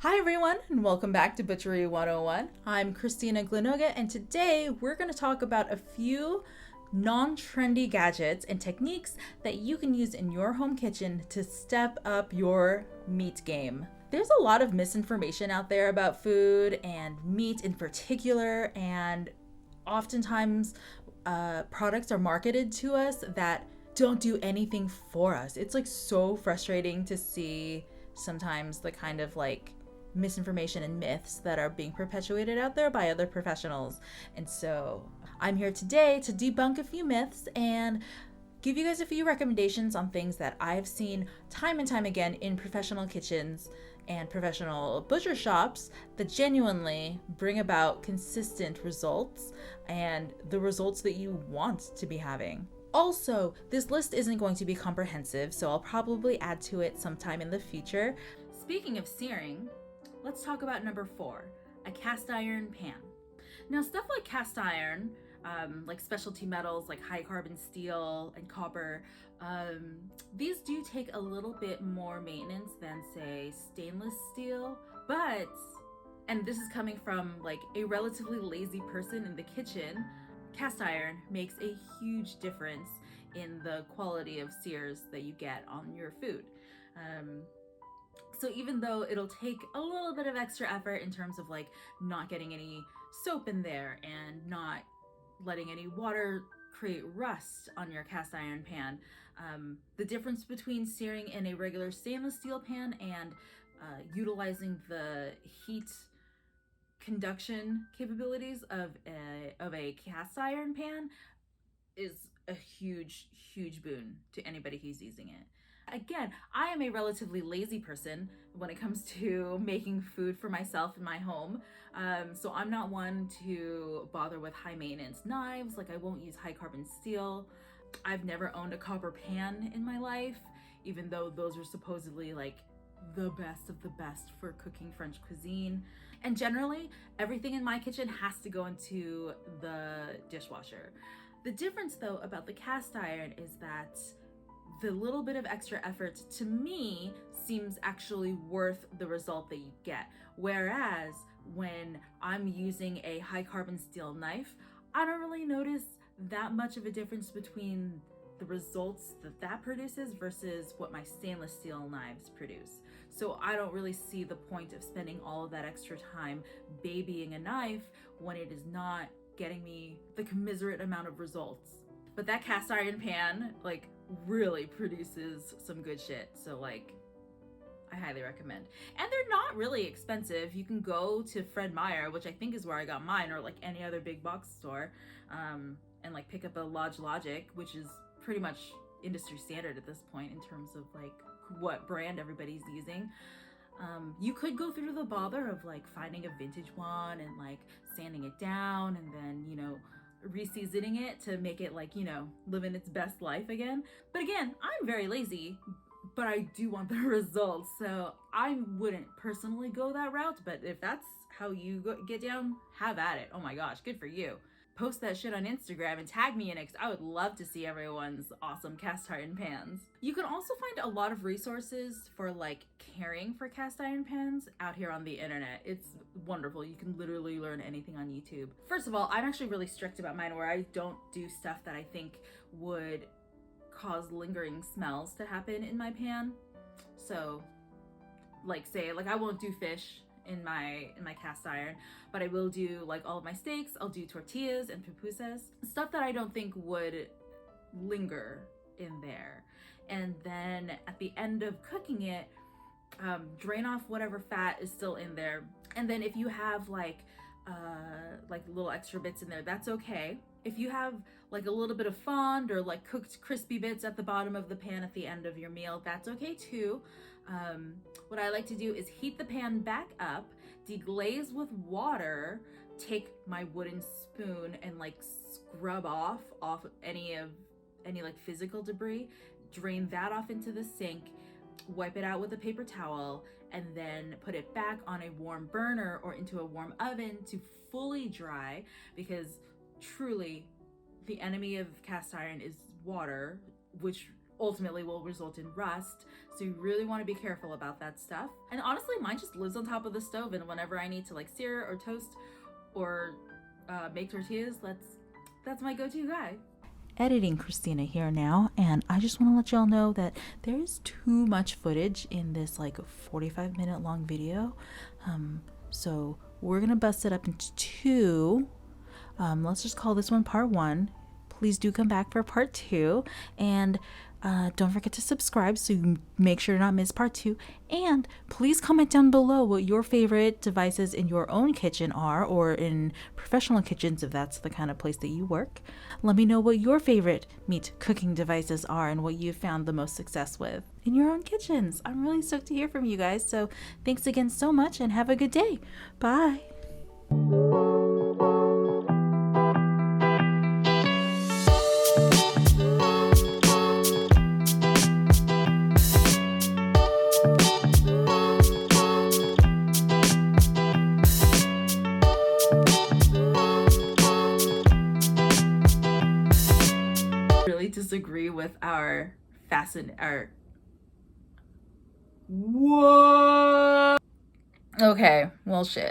Hi everyone, and welcome back to Butchery 101. I'm Christina Glenoga, and today we're going to talk about a few non-trendy gadgets and techniques that you can use in your home kitchen to step up your meat game. There's a lot of misinformation out there about food and meat in particular, and oftentimes products are marketed to us that don't do anything for us. It's like so frustrating to see sometimes the kind of like misinformation and myths that are being perpetuated out there by other professionals. And so I'm here today to debunk a few myths and give you guys a few recommendations on things that I've seen time and time again in professional kitchens and professional butcher shops that genuinely bring about consistent results and the results that you want to be having. Also, this list isn't going to be comprehensive, so I'll probably add to it sometime in the future. Speaking of searing, let's talk about number 4, a cast iron pan. Now, stuff like cast iron, like specialty metals like high carbon steel and copper, these do take a little bit more maintenance than, say, stainless steel. But, and this is coming from like a relatively lazy person in the kitchen, cast iron makes a huge difference in the quality of sears that you get on your food. So even though it'll take a little bit of extra effort in terms of like not getting any soap in there and not letting any water create rust on your cast iron pan, the difference between searing in a regular stainless steel pan and utilizing the heat conduction capabilities of a cast iron pan is a huge boon to anybody who's using it. Again, I am a relatively lazy person when it comes to making food for myself in my home. So I'm not one to bother with high maintenance knives. Like, I won't use high carbon steel. I've never owned a copper pan in my life, even though those are supposedly like the best of the best for cooking French cuisine. And generally, everything in my kitchen has to go into the dishwasher. The difference though about the cast iron is that the little bit of extra effort to me seems actually worth the result that you get. Whereas when I'm using a high carbon steel knife, I don't really notice that much of a difference between the results that produces versus what my stainless steel knives produce. So I don't really see the point of spending all of that extra time babying a knife when it is not getting me the commiserate amount of results. But that cast iron pan, like, really produces some good shit. So, like, I highly recommend. And they're not really expensive. You can go to Fred Meyer, which I think is where I got mine, or like any other big box store, and like pick up a Lodge Logic, which is pretty much industry standard at this point in terms of like what brand everybody's using. You could go through the bother of like finding a vintage one and like sanding it down and then, reseasoning it to make it like, living its best life again. But again, I'm very lazy, but I do want the results. So I wouldn't personally go that route, but if that's how you get down, have at it. Oh my gosh, good for you. Post that shit on Instagram and tag me in it, because I would love to see everyone's awesome cast iron pans. You can also find a lot of resources for like caring for cast iron pans out here on the internet. It's wonderful. You can literally learn anything on YouTube. First of all, I'm actually really strict about mine, where I don't do stuff that I think would cause lingering smells to happen in my pan. So like, say, like, I won't do fish in my cast iron, but I will do like all of my steaks. I'll do tortillas and pupusas, stuff that I don't think would linger in there. And then at the end of cooking it, drain off whatever fat is still in there. And then if you have like little extra bits in there, that's okay. If you have like a little bit of fond or like cooked crispy bits at the bottom of the pan at the end of your meal, that's okay too. What I like to do is heat the pan back up, deglaze with water, take my wooden spoon and like scrub off any like physical debris, drain that off into the sink, wipe it out with a paper towel, and then put it back on a warm burner or into a warm oven to fully dry, because truly the enemy of cast iron is water, which ultimately will result in rust. So you really want to be careful about that stuff. And honestly, mine just lives on top of the stove, and whenever I need to like sear or toast or make tortillas, that's my go-to guy. Editing Christina here now, and I just want to let y'all know that there is too much footage in this like 45-minute long video, so we're gonna bust it up into two. Let's just call this one part one. Please do come back for part two, and don't forget to subscribe so you make sure to not miss part two. And please comment down below what your favorite devices in your own kitchen are, or in professional kitchens if that's the kind of place that you work. Let me know what your favorite meat cooking devices are and what you've found the most success with in your own kitchens. I'm really stoked to hear from you guys. So thanks again so much, and have a good day. Bye. Disagree with our whoa. Okay, well, shit.